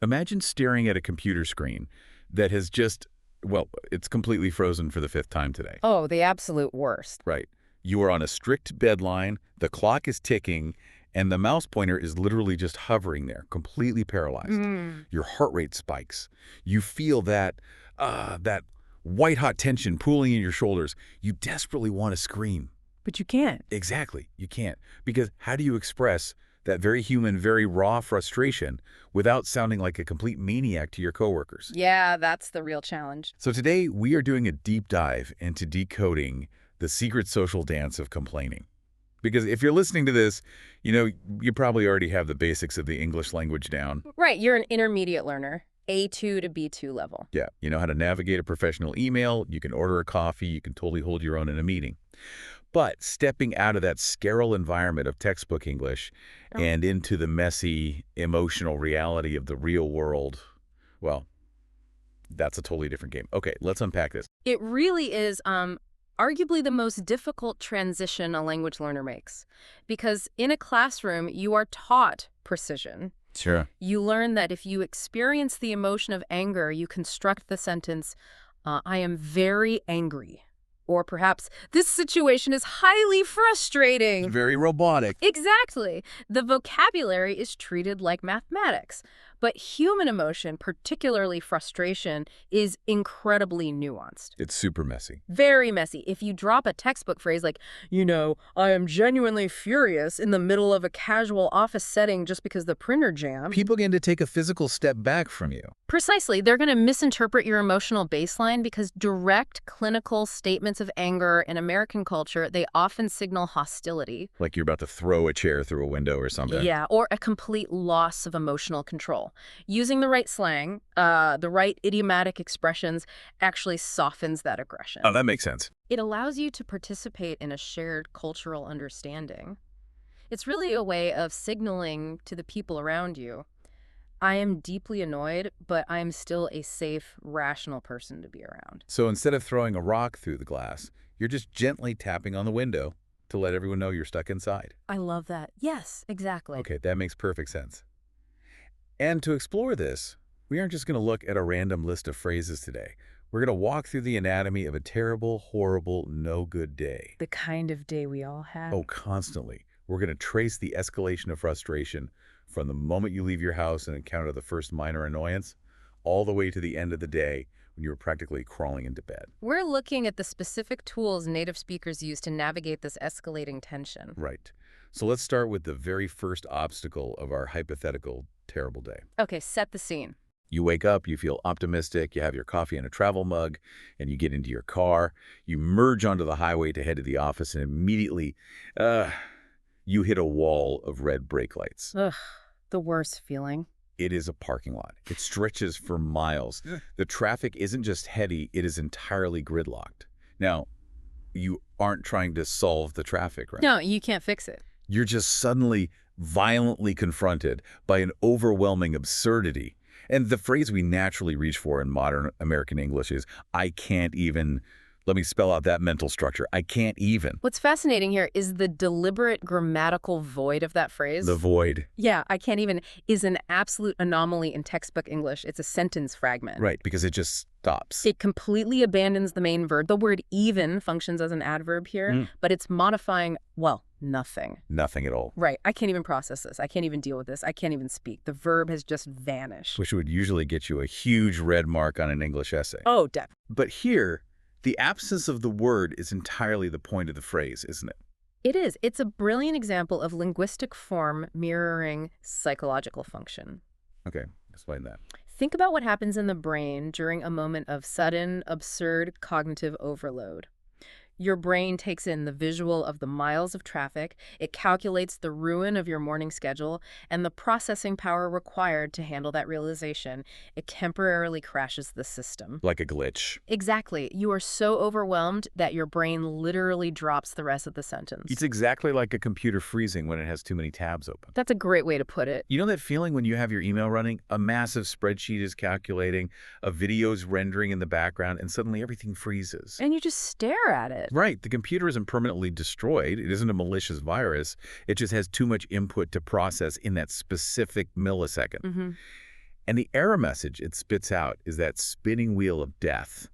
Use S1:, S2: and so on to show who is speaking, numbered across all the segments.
S1: Imagine staring at a computer screen that has just, well, it's completely frozen for the 5th time today.
S2: Oh, the absolute worst.
S1: Right. You are on a strict deadline, the clock is ticking, and the mouse pointer is literally just hovering there, completely paralyzed. Your heart rate spikes. You feel that white-hot tension pooling in your shoulders. You desperately want to scream.
S2: But you can't.
S1: Exactly. You can't. Because how do you express that very human, very raw frustration without sounding like a complete maniac to your coworkers?
S2: Yeah, that's the real challenge.
S1: So today, we are doing a deep dive into decoding the secret social dance of complaining. Because if you're listening to this, you probably already have the basics of the English language down.
S2: Right, you're an intermediate learner, A2 to B2 level.
S1: Yeah, you know how to navigate a professional email, you can order a coffee, you can totally hold your own in a meeting. But stepping out of that sterile environment of textbook English and into the messy, emotional reality of the real world, well, that's a totally different game. Okay, let's unpack this.
S2: It really is arguably the most difficult transition a language learner makes. Because in a classroom, you are taught precision.
S1: Sure.
S2: You learn that if you experience the emotion of anger, you construct the sentence, I am very angry. Or perhaps, this situation is highly frustrating.
S1: Very robotic.
S2: Exactly. The vocabulary is treated like mathematics. But human emotion, particularly frustration, is incredibly nuanced.
S1: It's super messy.
S2: Very messy. If you drop a textbook phrase like, I am genuinely furious in the middle of a casual office setting just because the printer jammed.
S1: People begin to take a physical step back from you.
S2: Precisely. They're going to misinterpret your emotional baseline because direct clinical statements of anger in American culture, they often signal hostility.
S1: Like you're about to throw a chair through a window or something.
S2: Yeah, or a complete loss of emotional control. Using the right slang, the right idiomatic expressions actually softens that aggression.
S1: Oh, that makes sense.
S2: It allows you to participate in a shared cultural understanding. It's really a way of signaling to the people around you, I am deeply annoyed, but I'm still a safe, rational person to be around.
S1: So instead of throwing a rock through the glass, you're just gently tapping on the window to let everyone know you're stuck inside.
S2: I love that. Yes, exactly.
S1: Okay, that makes perfect sense. And to explore this, we aren't just going to look at a random list of phrases today. We're going to walk through the anatomy of a terrible, horrible, no-good day.
S2: The kind of day we all have.
S1: Oh, constantly. We're going to trace the escalation of frustration from the moment you leave your house and encounter the first minor annoyance, all the way to the end of the day when you're practically crawling into bed.
S2: We're looking at the specific tools native speakers use to navigate this escalating tension.
S1: Right. So let's start with the very first obstacle of our hypothetical terrible day.
S2: Okay, set the scene.
S1: You wake up, you feel optimistic, you have your coffee in a travel mug, and you get into your car. You merge onto the highway to head to the office, and immediately you hit a wall of red brake lights.
S2: Ugh, the worst feeling.
S1: It is a parking lot. It stretches for miles. The traffic isn't just heady, it is entirely gridlocked. Now, you aren't trying to solve the traffic, right?
S2: No, you can't fix it.
S1: You're just suddenly violently confronted by an overwhelming absurdity. And the phrase we naturally reach for in modern American English is, I can't even, let me spell out that mental structure, I can't even.
S2: What's fascinating here is the deliberate grammatical void of that phrase.
S1: The void.
S2: Yeah, I can't even is an absolute anomaly in textbook English. It's a sentence fragment.
S1: Right, because it just stops.
S2: It completely abandons the main verb. The word even functions as an adverb here, but it's modifying, well, nothing.
S1: Nothing at all.
S2: Right. I can't even process this. I can't even deal with this. I can't even speak. The verb has just vanished.
S1: Which would usually get you a huge red mark on an English essay.
S2: Oh, definitely.
S1: But here, the absence of the word is entirely the point of the phrase, isn't it?
S2: It is. It's a brilliant example of linguistic form mirroring psychological function.
S1: Okay, explain that.
S2: Think about what happens in the brain during a moment of sudden, absurd cognitive overload. Your brain takes in the visual of the miles of traffic, it calculates the ruin of your morning schedule, and the processing power required to handle that realization. It temporarily crashes the system.
S1: Like a glitch.
S2: Exactly. You are so overwhelmed that your brain literally drops the rest of the sentence.
S1: It's exactly like a computer freezing when it has too many tabs open.
S2: That's a great way to put it.
S1: You know that feeling when you have your email running, a massive spreadsheet is calculating, a video's rendering in the background, and suddenly everything freezes?
S2: And you just stare at it.
S1: Right. The computer isn't permanently destroyed. It isn't a malicious virus. It just has too much input to process in that specific millisecond. And the error message it spits out is that spinning wheel of death.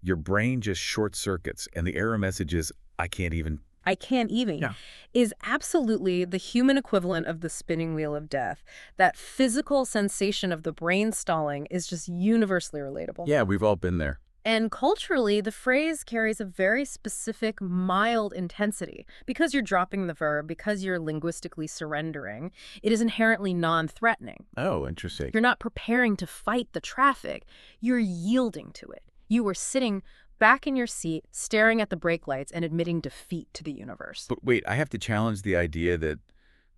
S1: Your brain just short circuits, and the error message is, I can't even.
S2: I can't even,
S1: Yeah.
S2: is absolutely the human equivalent of the spinning wheel of death. That physical sensation of the brain stalling is just universally relatable.
S1: Yeah, we've all been there.
S2: And culturally, the phrase carries a very specific, mild intensity. Because you're dropping the verb, because you're linguistically surrendering, it is inherently non-threatening.
S1: Oh, interesting.
S2: You're not preparing to fight the traffic. You're yielding to it. You were sitting back in your seat, staring at the brake lights and admitting defeat to the universe.
S1: But wait, I have to challenge the idea that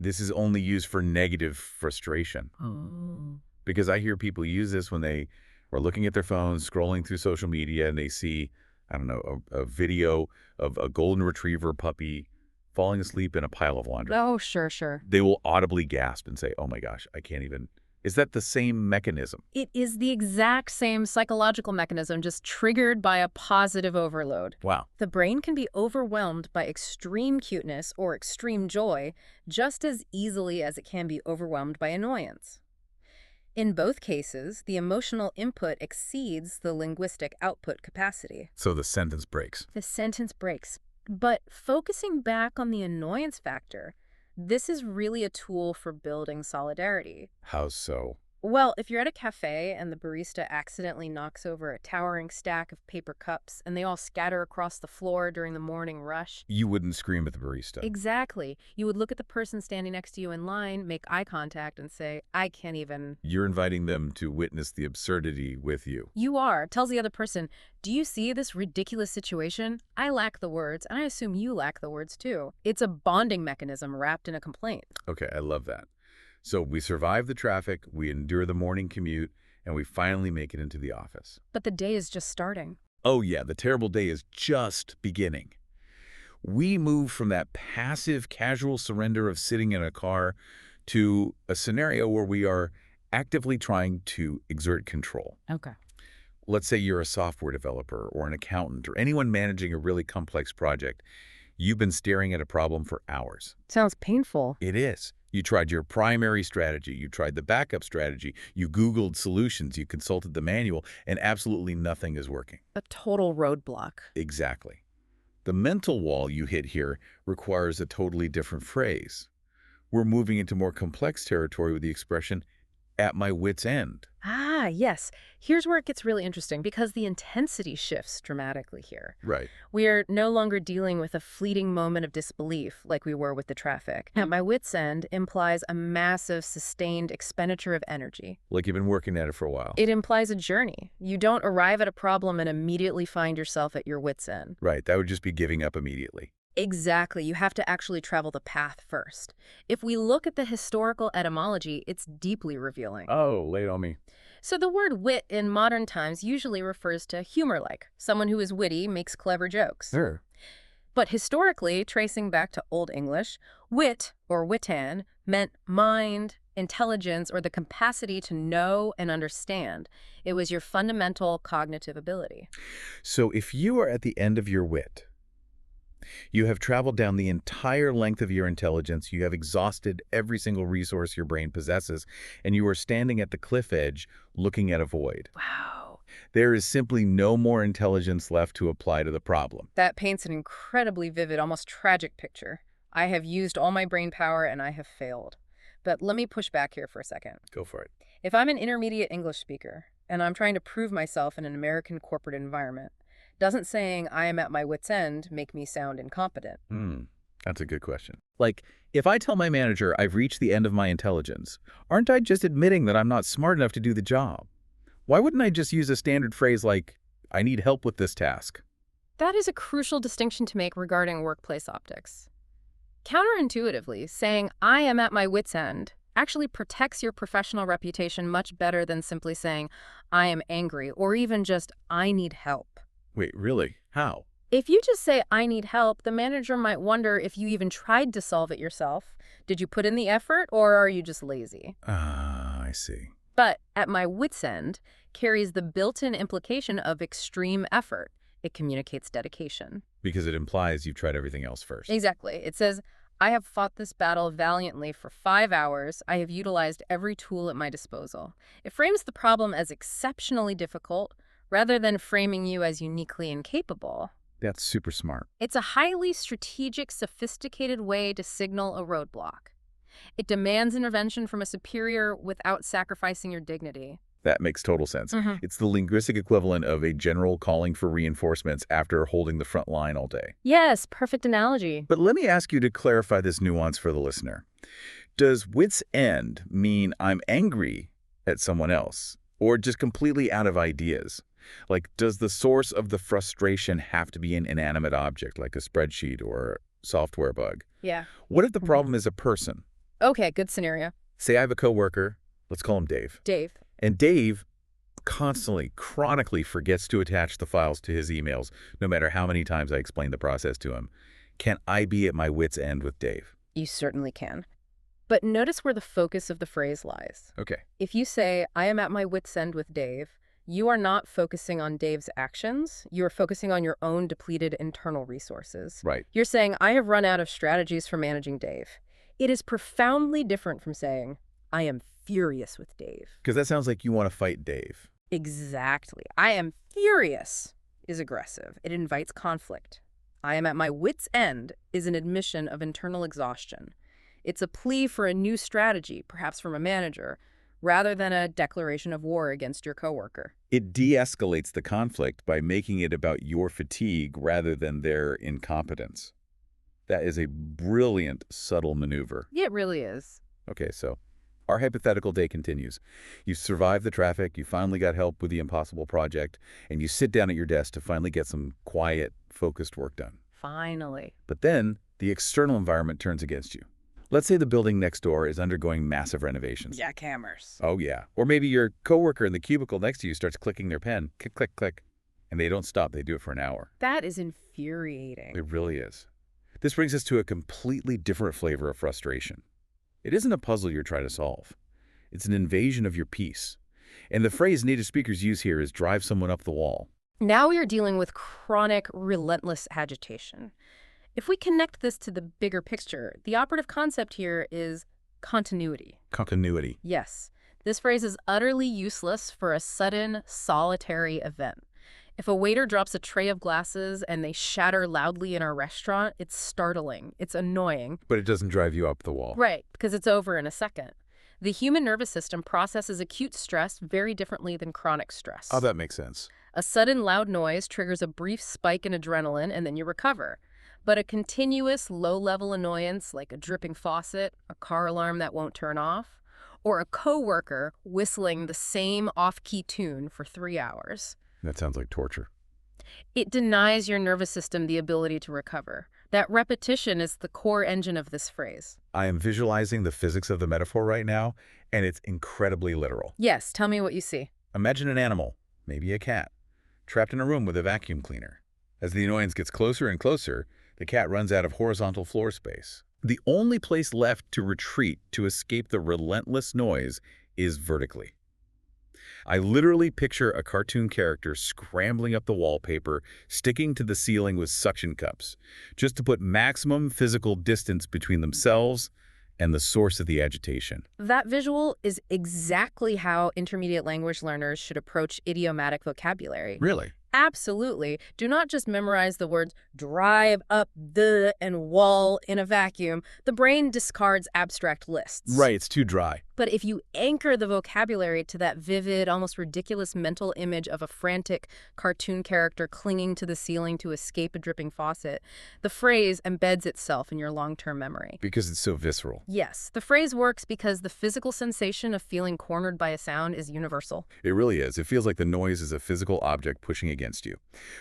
S1: this is only used for negative frustration.
S2: Oh.
S1: Because I hear people use this when they are looking at their phones, scrolling through social media, and they see, I don't know, a video of a golden retriever puppy falling asleep in a pile of laundry.
S2: Oh, sure, sure.
S1: They will audibly gasp and say, oh my gosh, I can't even. Is that the same mechanism?
S2: It is the exact same psychological mechanism, just triggered by a positive overload.
S1: Wow.
S2: The brain can be overwhelmed by extreme cuteness or extreme joy just as easily as it can be overwhelmed by annoyance. In both cases, the emotional input exceeds the linguistic output capacity.
S1: So the sentence breaks.
S2: The sentence breaks. But focusing back on the annoyance factor, this is really a tool for building solidarity.
S1: How so?
S2: Well, if you're at a cafe and the barista accidentally knocks over a towering stack of paper cups and they all scatter across the floor during the morning rush.
S1: You wouldn't scream at the barista.
S2: Exactly. You would look at the person standing next to you in line, make eye contact, and say, I can't even.
S1: You're inviting them to witness the absurdity with you.
S2: You are. Tells the other person, do you see this ridiculous situation? I lack the words, and I assume you lack the words too. It's a bonding mechanism wrapped in a complaint.
S1: Okay, I love that. So we survive the traffic, we endure the morning commute, and we finally make it into the office.
S2: But the day is just starting.
S1: Oh yeah, the terrible day is just beginning. We move from that passive, casual surrender of sitting in a car to a scenario where we are actively trying to exert control.
S2: Okay.
S1: Let's say you're a software developer or an accountant or anyone managing a really complex project. You've been staring at a problem for hours.
S2: Sounds painful.
S1: It is. You tried your primary strategy, you tried the backup strategy, you Googled solutions, you consulted the manual, and absolutely nothing is working.
S2: A total roadblock.
S1: Exactly. The mental wall you hit here requires a totally different phrase. We're moving into more complex territory with the expression, at my wit's end.
S2: Ah, yes. Here's where it gets really interesting because the intensity shifts dramatically here.
S1: Right.
S2: We're no longer dealing with a fleeting moment of disbelief like we were with the traffic. At my wit's end implies a massive, sustained expenditure of energy.
S1: Like you've been working at it for a while.
S2: It implies a journey. You don't arrive at a problem and immediately find yourself at your wit's end.
S1: Right. That would just be giving up immediately.
S2: Exactly. You have to actually travel the path first. If we look at the historical etymology, it's deeply revealing.
S1: Oh, lay it on me.
S2: So the word wit in modern times usually refers to humor-like. Someone who is witty makes clever jokes.
S1: Sure.
S2: But historically, tracing back to Old English, wit, or witan, meant mind, intelligence, or the capacity to know and understand. It was your fundamental cognitive ability.
S1: So if you are at the end of your wit, you have traveled down the entire length of your intelligence, you have exhausted every single resource your brain possesses, and you are standing at the cliff edge looking at a void.
S2: Wow.
S1: There is simply no more intelligence left to apply to the problem.
S2: That paints an incredibly vivid, almost tragic picture. I have used all my brain power and I have failed. But let me push back here for a second.
S1: Go for it.
S2: If I'm an intermediate English speaker and I'm trying to prove myself in an American corporate environment, doesn't saying I am at my wit's end make me sound incompetent?
S1: That's a good question. Like, if I tell my manager I've reached the end of my intelligence, aren't I just admitting that I'm not smart enough to do the job? Why wouldn't I just use a standard phrase like, I need help with this task?
S2: That is a crucial distinction to make regarding workplace optics. Counterintuitively, saying I am at my wit's end actually protects your professional reputation much better than simply saying I am angry or even just I need help.
S1: Wait, really? How?
S2: If you just say, I need help, the manager might wonder if you even tried to solve it yourself. Did you put in the effort, or are you just lazy?
S1: I see.
S2: But at my wit's end carries the built-in implication of extreme effort. It communicates dedication.
S1: Because it implies you've tried everything else first.
S2: Exactly. It says, I have fought this battle valiantly for 5 hours. I have utilized every tool at my disposal. It frames the problem as exceptionally difficult rather than framing you as uniquely incapable.
S1: That's super smart.
S2: It's a highly strategic, sophisticated way to signal a roadblock. It demands intervention from a superior without sacrificing your dignity.
S1: That makes total sense.
S2: hmm
S1: It's the linguistic equivalent of a general calling for reinforcements after holding the front line all day.
S2: Yes, perfect analogy.
S1: But let me ask you to clarify this nuance for the listener. Does wit's end mean I'm angry at someone else, or just completely out of ideas? Like, does the source of the frustration have to be an inanimate object, like a spreadsheet or a software bug?
S2: Yeah.
S1: What if the problem is a person?
S2: Okay, good scenario.
S1: Say I have a coworker, let's call him Dave.
S2: Dave.
S1: And Dave constantly, chronically forgets to attach the files to his emails, no matter how many times I explain the process to him. Can I be at my wit's end with Dave?
S2: You certainly can. But notice where the focus of the phrase lies.
S1: Okay.
S2: If you say, I am at my wit's end with Dave, you are not focusing on Dave's actions. You are focusing on your own depleted internal resources.
S1: Right.
S2: You're saying, I have run out of strategies for managing Dave. It is profoundly different from saying, I am furious with Dave.
S1: Because that sounds like you want to fight Dave.
S2: Exactly. I am furious is aggressive. It invites conflict. I am at my wit's end is an admission of internal exhaustion. It's a plea for a new strategy, perhaps from a manager, rather than a declaration of war against your coworker.
S1: It de-escalates the conflict by making it about your fatigue rather than their incompetence. That is a brilliant, subtle maneuver.
S2: It really is.
S1: Okay, so our hypothetical day continues. You survived the traffic, you finally got help with the impossible project, and you sit down at your desk to finally get some quiet, focused work done.
S2: Finally.
S1: But then the external environment turns against you. Let's say the building next door is undergoing massive renovations.
S2: Jackhammers.
S1: Oh, yeah. Or maybe your coworker in the cubicle next to you starts clicking their pen. Click, click, click. And they don't stop. They do it for an hour.
S2: That is infuriating.
S1: It really is. This brings us to a completely different flavor of frustration. It isn't a puzzle you're trying to solve. It's an invasion of your peace. And the phrase native speakers use here is drive someone up the wall.
S2: Now we are dealing with chronic, relentless agitation. If we connect this to the bigger picture, the operative concept here is continuity.
S1: Continuity.
S2: Yes, this phrase is utterly useless for a sudden, solitary event. If a waiter drops a tray of glasses and they shatter loudly in our restaurant, it's startling, it's annoying.
S1: But it doesn't drive you up the wall.
S2: Right, because it's over in a second. The human nervous system processes acute stress very differently than chronic stress.
S1: Oh, that makes sense.
S2: A sudden loud noise triggers a brief spike in adrenaline and then you recover. But a continuous low-level annoyance like a dripping faucet, a car alarm that won't turn off, or a coworker whistling the same off-key tune for 3 hours.
S1: That sounds like torture.
S2: It denies your nervous system the ability to recover. That repetition is the core engine of this phrase.
S1: I am visualizing the physics of the metaphor right now, and it's incredibly literal.
S2: Yes, tell me what you see.
S1: Imagine an animal, maybe a cat, trapped in a room with a vacuum cleaner. As the annoyance gets closer and closer, the cat runs out of horizontal floor space. The only place left to retreat to escape the relentless noise is vertically. I literally picture a cartoon character scrambling up the wallpaper, sticking to the ceiling with suction cups, just to put maximum physical distance between themselves and the source of the agitation.
S2: That visual is exactly how intermediate language learners should approach idiomatic vocabulary.
S1: Really?
S2: Absolutely. Do not just memorize the words drive up the and wall in a vacuum. The brain discards abstract lists.
S1: Right, it's too dry.
S2: But if you anchor the vocabulary to that vivid, almost ridiculous mental image of a frantic cartoon character clinging to the ceiling to escape a dripping faucet, the phrase embeds itself in your long-term memory.
S1: Because it's so visceral.
S2: Yes, the phrase works because the physical sensation of feeling cornered by a sound is universal.
S1: It really is. It feels like the noise is a physical object pushing against you.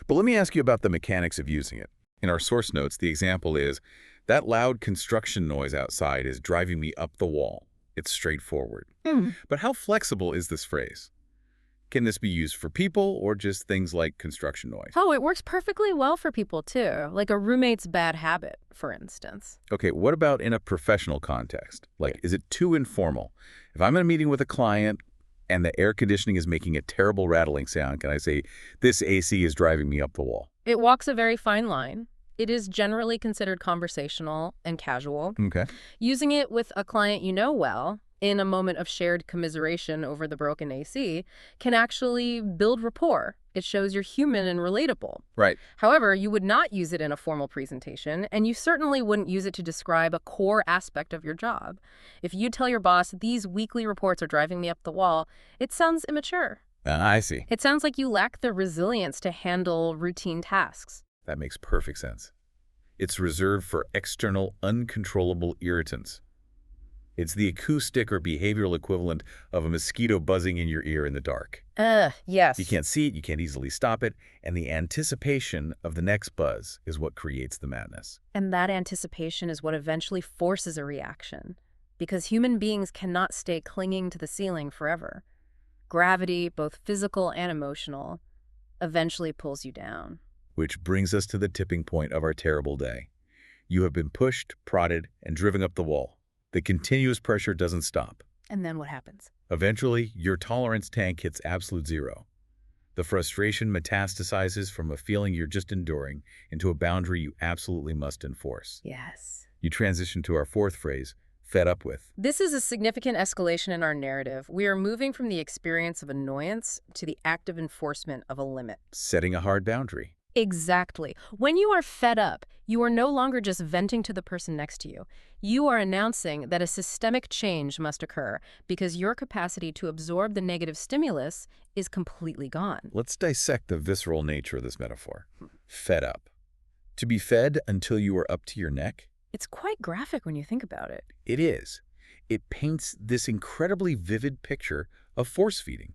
S1: But let me ask you about the mechanics of using it. In our source notes, the example is, that loud construction noise outside is driving me up the wall. It's straightforward. But how flexible is this phrase? Can this be used for people or just things like construction noise?
S2: Oh, it works perfectly well for people too, like a roommate's bad habit, for instance.
S1: Okay, what about in a professional context? Like, is it too informal? If I'm in a meeting with a client and the air conditioning is making a terrible rattling sound, can I say, this AC is driving me up the wall?
S2: It walks a very fine line. It is generally considered conversational and casual.
S1: Okay.
S2: Using it with a client you know well, in a moment of shared commiseration over the broken AC, can actually build rapport. It shows you're human and relatable.
S1: Right.
S2: However, you would not use it in a formal presentation, and you certainly wouldn't use it to describe a core aspect of your job. If you tell your boss, these weekly reports are driving me up the wall, it sounds immature.
S1: I see.
S2: It sounds like you lack the resilience to handle routine tasks.
S1: That makes perfect sense. It's reserved for external, uncontrollable irritants. It's the acoustic or behavioral equivalent of a mosquito buzzing in your ear in the dark.
S2: Yes.
S1: You can't see it, you can't easily stop it, and the anticipation of the next buzz is what creates the madness.
S2: And that anticipation is what eventually forces a reaction, because human beings cannot stay clinging to the ceiling forever. Gravity, both physical and emotional, eventually pulls you down.
S1: Which brings us to the tipping point of our terrible day. You have been pushed, prodded, and driven up the wall. The continuous pressure doesn't stop.
S2: And then what happens?
S1: Eventually, your tolerance tank hits absolute zero. The frustration metastasizes from a feeling you're just enduring into a boundary you absolutely must enforce.
S2: Yes.
S1: You transition to our fourth phrase, fed up with.
S2: This is a significant escalation in our narrative. We are moving from the experience of annoyance to the active enforcement of a limit.
S1: Setting a hard boundary.
S2: Exactly. When you are fed up, you are no longer just venting to the person next to you. You are announcing that a systemic change must occur because your capacity to absorb the negative stimulus is completely gone.
S1: Let's dissect the visceral nature of this metaphor. Fed up. To be fed until you are up to your neck?
S2: It's quite graphic when you think about it.
S1: It is. It paints this incredibly vivid picture of force feeding.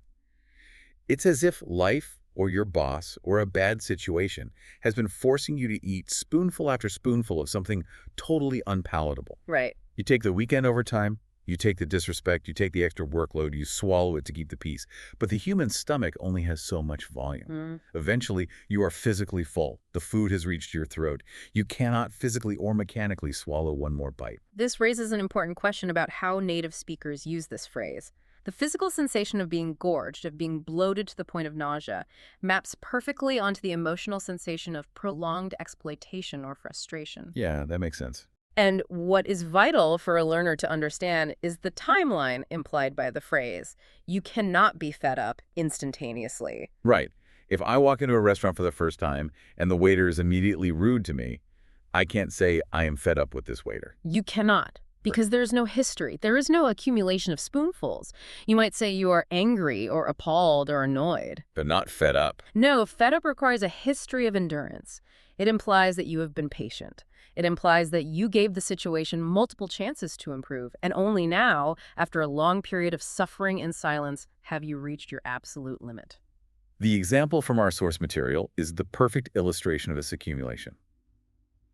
S1: It's as if life, or your boss, or a bad situation has been forcing you to eat spoonful after spoonful of something totally unpalatable.
S2: Right.
S1: You take the weekend overtime, you take the disrespect, you take the extra workload, you swallow it to keep the peace. But the human stomach only has so much volume. Eventually, you are physically full. The food has reached your throat. You cannot physically or mechanically swallow one more bite.
S2: This raises an important question about how native speakers use this phrase. The physical sensation of being gorged, of being bloated to the point of nausea, maps perfectly onto the emotional sensation of prolonged exploitation or frustration.
S1: Yeah, that makes sense.
S2: And what is vital for a learner to understand is the timeline implied by the phrase. You cannot be fed up instantaneously.
S1: Right. If I walk into a restaurant for the first time and the waiter is immediately rude to me, I can't say I am fed up with this waiter.
S2: You cannot. Because there's no history. There is no accumulation of spoonfuls. You might say you are angry or appalled or annoyed.
S1: But not fed up.
S2: No, fed up requires a history of endurance. It implies that you have been patient. It implies that you gave the situation multiple chances to improve, and only now, after a long period of suffering and silence, have you reached your absolute limit.
S1: The example from our source material is the perfect illustration of this accumulation.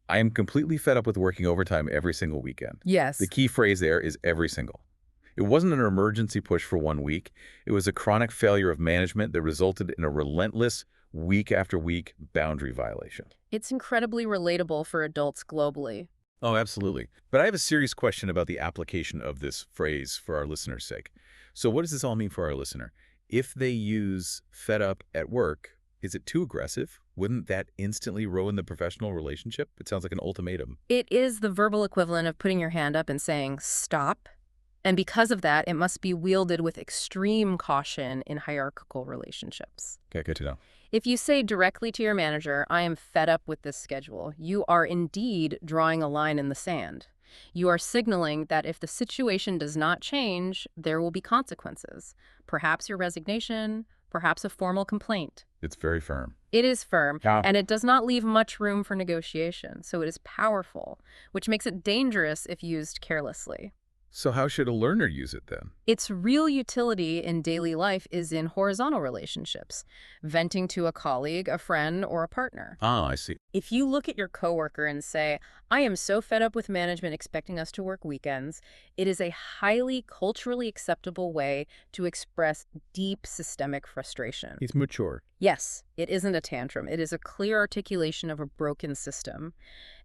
S1: I am completely fed up with working overtime every single weekend.
S2: Yes.
S1: The key phrase there is every single. It wasn't an emergency push for 1 week. It was a chronic failure of management that resulted in a relentless, week after week boundary violation.
S2: It's incredibly relatable for adults globally.
S1: Oh, absolutely. But I have a serious question about the application of this phrase for our listener's sake. So what does this all mean for our listener? If they use fed up at work, is it too aggressive? Wouldn't that instantly ruin the professional relationship? It sounds like an ultimatum.
S2: It is the verbal equivalent of putting your hand up and saying, stop. And because of that, it must be wielded with extreme caution in hierarchical relationships.
S1: Okay, good to know.
S2: If you say directly to your manager, I am fed up with this schedule, you are indeed drawing a line in the sand. You are signaling that if the situation does not change, there will be consequences. Perhaps your resignation, perhaps a formal complaint.
S1: It's very firm.
S2: It is firm,
S1: Yeah.
S2: and it does not leave much room for negotiation, so it is powerful, which makes it dangerous if used carelessly.
S1: So how should a learner use it then?
S2: Its real utility in daily life is in horizontal relationships, venting to a colleague, a friend, or a partner.
S1: Ah, I see.
S2: If you look at your coworker and say, I am so fed up with management expecting us to work weekends, it is a highly culturally acceptable way to express deep systemic frustration.
S1: He's mature.
S2: Yes, it isn't a tantrum. It is a clear articulation of a broken system.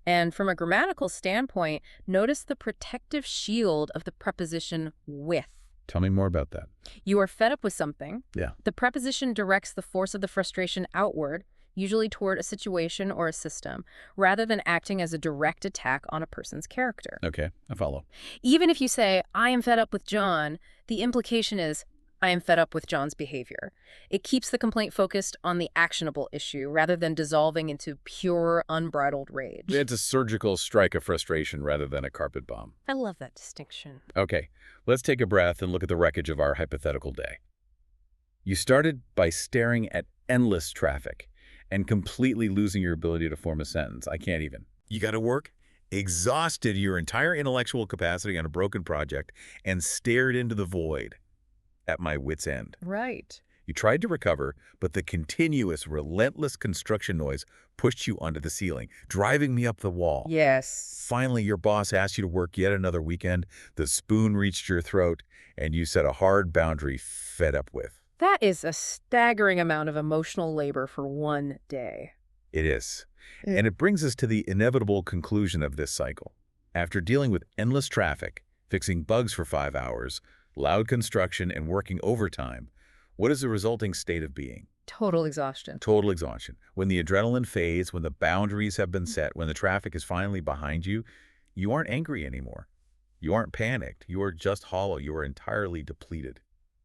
S2: And from a grammatical standpoint, notice the protective shield of the preposition with.
S1: Tell me more about that.
S2: You are fed up with something.
S1: Yeah.
S2: The preposition directs the force of the frustration outward. usually toward a situation or a system, rather than acting as a direct attack on a person's character.
S1: Okay, I follow.
S2: Even if you say, I am fed up with John, the implication is, I am fed up with John's behavior. It keeps the complaint focused on the actionable issue rather than dissolving into pure, unbridled rage.
S1: It's a surgical strike of frustration rather than a carpet bomb.
S2: I love that distinction.
S1: Okay, let's take a breath and look at the wreckage of our hypothetical day. You started by staring at endless traffic and completely losing your ability to form a sentence. I can't even. You got to work, exhausted your entire intellectual capacity on a broken project, and stared into the void at my wit's end.
S2: Right.
S1: You tried to recover, but the continuous, relentless construction noise pushed you onto the ceiling, driving me up the wall.
S2: Yes.
S1: Finally, your boss asked you to work yet another weekend, the spoon reached your throat, and you set a hard boundary fed up with.
S2: That is a staggering amount of emotional labor for one day.
S1: It is. And it brings us to the inevitable conclusion of this cycle. After dealing with endless traffic, fixing bugs for 5 hours, loud construction, and working overtime, what is the resulting state of being?
S2: Total exhaustion.
S1: Total exhaustion. When the adrenaline fades, when the boundaries have been set, when the traffic is finally behind you, you aren't angry anymore. You aren't panicked. You are just hollow. You are entirely depleted.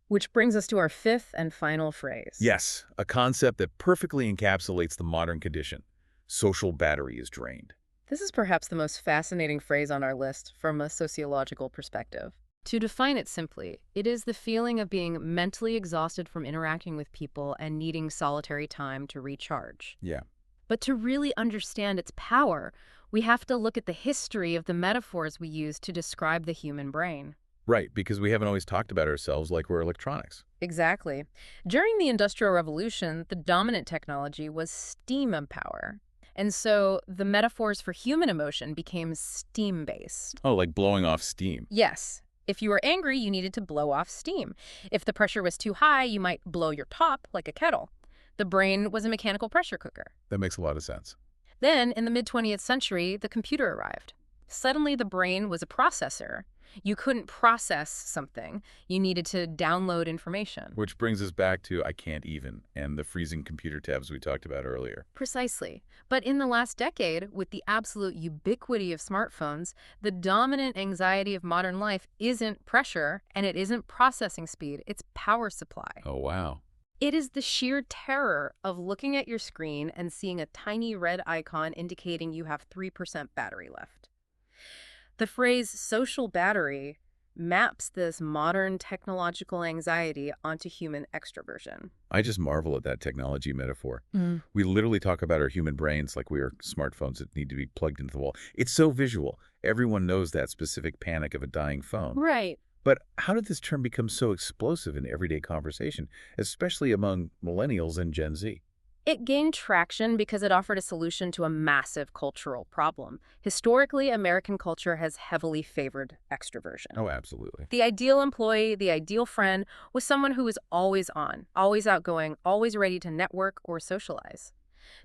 S2: Which brings us to our fifth and final phrase.
S1: Yes, a concept that perfectly encapsulates the modern condition. Social battery is drained.
S2: This is perhaps the most fascinating phrase on our list from a sociological perspective. To define it simply, it is the feeling of being mentally exhausted from interacting with people and needing solitary time to recharge.
S1: Yeah.
S2: But to really understand its power, we have to look at the history of the metaphors we use to describe the human brain.
S1: Right, because we haven't always talked about ourselves like we're electronics.
S2: Exactly. During the Industrial Revolution, the dominant technology was steam power. And so the metaphors for human emotion became steam-based.
S1: Oh, like blowing off steam.
S2: Yes. If you were angry, you needed to blow off steam. If the pressure was too high, you might blow your top like a kettle. The brain was a mechanical pressure cooker.
S1: That makes a lot of sense.
S2: Then, in the mid-20th century, the computer arrived. Suddenly, the brain was a processor. You couldn't process something. You needed to download information.
S1: Which brings us back to I can't even and the freezing computer tabs we talked about earlier.
S2: Precisely. But in the last decade, with the absolute ubiquity of smartphones, the dominant anxiety of modern life isn't pressure and it isn't processing speed, it's power supply.
S1: Oh, wow.
S2: It is the sheer terror of looking at your screen and seeing a tiny red icon indicating you have 3% battery left. The phrase social battery maps this modern technological anxiety onto human extroversion.
S1: I just marvel at that technology metaphor.
S2: Mm.
S1: We literally talk about our human brains like we are smartphones that need to be plugged into the wall. It's so visual. Everyone knows that specific panic of a dying phone.
S2: Right.
S1: But how did this term become so explosive in everyday conversation, especially among millennials and Gen Z?
S2: It gained traction because it offered a solution to a massive cultural problem. Historically, American culture has heavily favored extroversion.
S1: Oh, absolutely.
S2: The ideal employee, the ideal friend, was someone who was always on, always outgoing, always ready to network or socialize.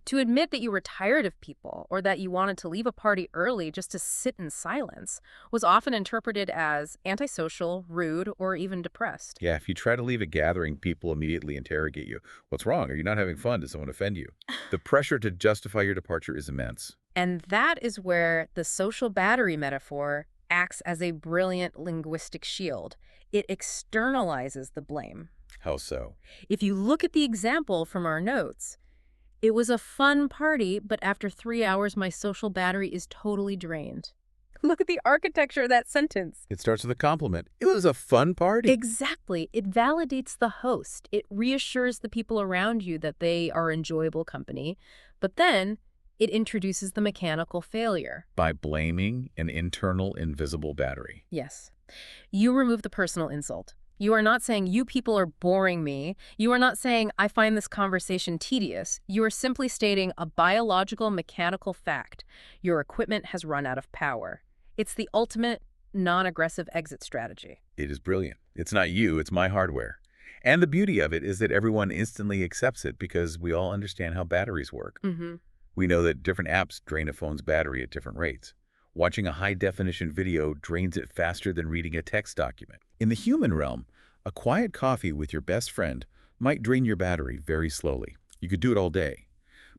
S2: To admit that you were tired of people or that you wanted to leave a party early just to sit in silence was often interpreted as antisocial, rude, or even depressed.
S1: Yeah, if you try to leave a gathering, people immediately interrogate you. What's wrong? Are you not having fun? Did someone offend you? The pressure to justify your departure is immense.
S2: And that is where the social battery metaphor acts as a brilliant linguistic shield. It externalizes the blame.
S1: How so?
S2: If you look at the example from our notes, it was a fun party, but after 3 hours, my social battery is totally drained. Look at the architecture of that sentence.
S1: It starts with a compliment. It was a fun party.
S2: Exactly. It validates the host. It reassures the people around you that they are enjoyable company. But then it introduces the mechanical failure.
S1: By blaming an internal invisible battery.
S2: Yes. You remove the personal insult. You are not saying, you people are boring me. You are not saying, I find this conversation tedious. You are simply stating a biological, mechanical fact. Your equipment has run out of power. It's the ultimate non-aggressive exit strategy.
S1: It is brilliant. It's not you, it's my hardware. And the beauty of it is that everyone instantly accepts it because we all understand how batteries work.
S2: Mm-hmm.
S1: We know that different apps drain a phone's battery at different rates. Watching a high-definition video drains it faster than reading a text document. In the human realm, a quiet coffee with your best friend might drain your battery very slowly. You could do it all day.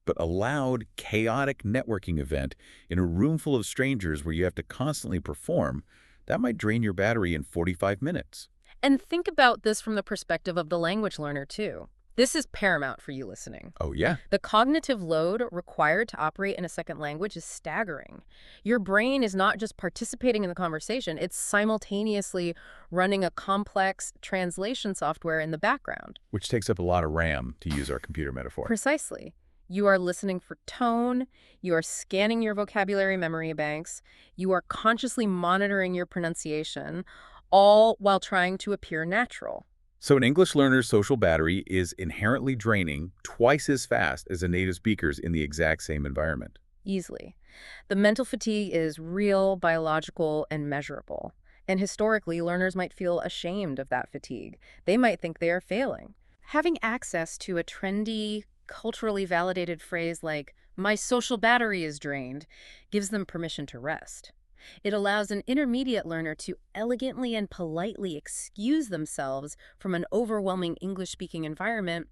S1: But a loud, chaotic networking event in a room full of strangers where you have to constantly perform, that might drain your battery in 45 minutes.
S2: And think about this from the perspective of the language learner, too. This is paramount for you listening.
S1: Oh, yeah.
S2: The cognitive load required to operate in a second language is staggering. Your brain is not just participating in the conversation, it's simultaneously running a complex translation software in the background.
S1: Which takes up a lot of RAM, to use our computer metaphor.
S2: Precisely. You are listening for tone, you are scanning your vocabulary memory banks, you are consciously monitoring your pronunciation, all while trying to appear natural.
S1: So an English learner's social battery is inherently draining twice as fast as a native speaker's in the exact same environment.
S2: Easily. The mental fatigue is real, biological, and measurable. And historically, learners might feel ashamed of that fatigue. They might think they are failing. Having access to a trendy, culturally validated phrase like, "my social battery is drained," gives them permission to rest. It allows an intermediate learner to elegantly and politely excuse themselves from an overwhelming English-speaking environment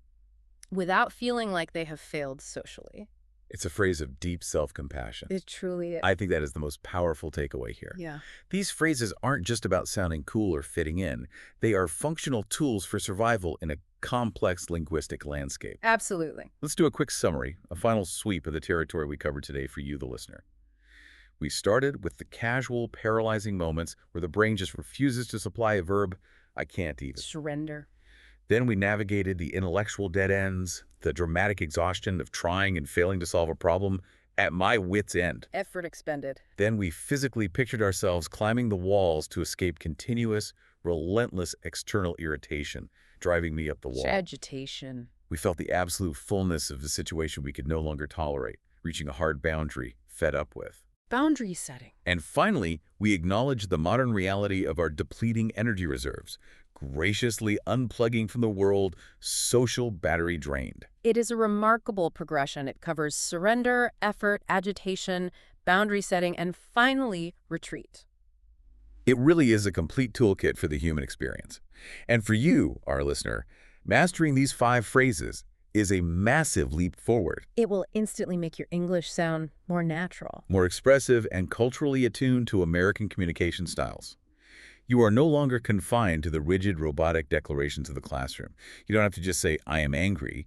S2: without feeling like they have failed socially.
S1: It's a phrase of deep self-compassion.
S2: It truly is.
S1: I think that is the most powerful takeaway here.
S2: Yeah.
S1: These phrases aren't just about sounding cool or fitting in. They are functional tools for survival in a complex linguistic landscape.
S2: Absolutely.
S1: Let's do a quick summary, a final sweep of the territory we covered today for you, the listener. We started with the casual, paralyzing moments where the brain just refuses to supply a verb, I can't even.
S2: Surrender.
S1: Then we navigated the intellectual dead ends, the dramatic exhaustion of trying and failing to solve a problem at my wit's end.
S2: Effort expended.
S1: Then we physically pictured ourselves climbing the walls to escape continuous, relentless external irritation, driving me up the wall.
S2: Agitation.
S1: We felt the absolute fullness of the situation we could no longer tolerate, reaching a hard boundary, fed up with.
S2: Boundary setting.
S1: And finally, we acknowledged the modern reality of our depleting energy reserves, graciously unplugging from the world, social battery drained.
S2: It is a remarkable progression. It covers surrender, effort, agitation, boundary setting, and finally, retreat.
S1: It really is a complete toolkit for the human experience. And for you, our listener, mastering these 5 phrases is a massive leap forward,
S2: It will instantly make your English sound more natural.
S1: more expressive and culturally attuned to American communication styles. You are no longer confined to the rigid robotic declarations of the classroom. You don't have to just say, I am angry.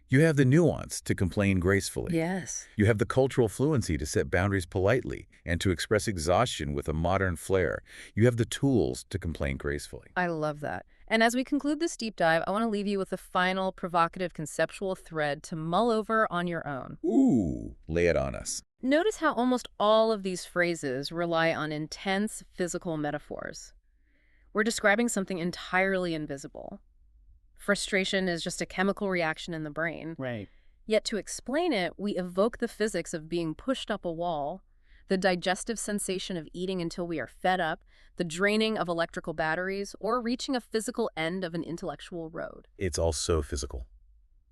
S1: You have the nuance to complain gracefully.
S2: Yes.
S1: You have the cultural fluency to set boundaries politely and to express exhaustion with a modern flair. You have the tools to complain gracefully.
S2: I love that. And as we conclude this deep dive, I want to leave you with a final provocative conceptual thread to mull over on your own.
S1: Ooh, lay it on us.
S2: Notice how almost all of these phrases rely on intense physical metaphors. We're describing something entirely invisible. Frustration is just a chemical reaction in the brain.
S3: Right.
S2: Yet to explain it, we evoke the physics of being pushed up a wall, the digestive sensation of eating until we are fed up, the draining of electrical batteries, or reaching a physical end of an intellectual road.
S1: It's all so physical.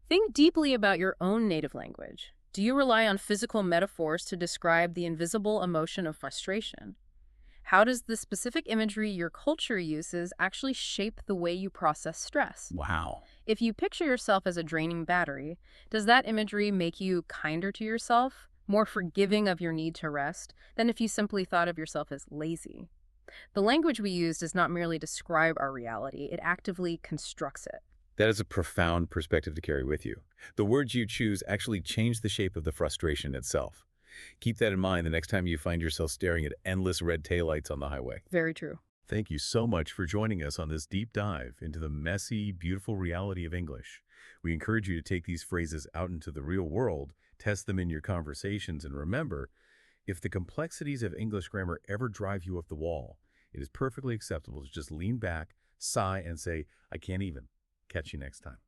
S2: Think deeply about your own native language. Do you rely on physical metaphors to describe the invisible emotion of frustration? How does the specific imagery your culture uses actually shape the way you process stress?
S1: Wow.
S2: If you picture yourself as a draining battery, does that imagery make you kinder to yourself, more forgiving of your need to rest, than if you simply thought of yourself as lazy? The language we use does not merely describe our reality, it actively constructs it.
S1: That is a profound perspective to carry with you. The words you choose actually change the shape of the frustration itself. Keep that in mind the next time you find yourself staring at endless red taillights on the highway.
S2: Very true.
S1: Thank you so much for joining us on this deep dive into the messy, beautiful reality of English. We encourage you to take these phrases out into the real world, test them in your conversations, and remember, if the complexities of English grammar ever drive you up the wall, it is perfectly acceptable to just lean back, sigh, and say, I can't even. Catch you next time.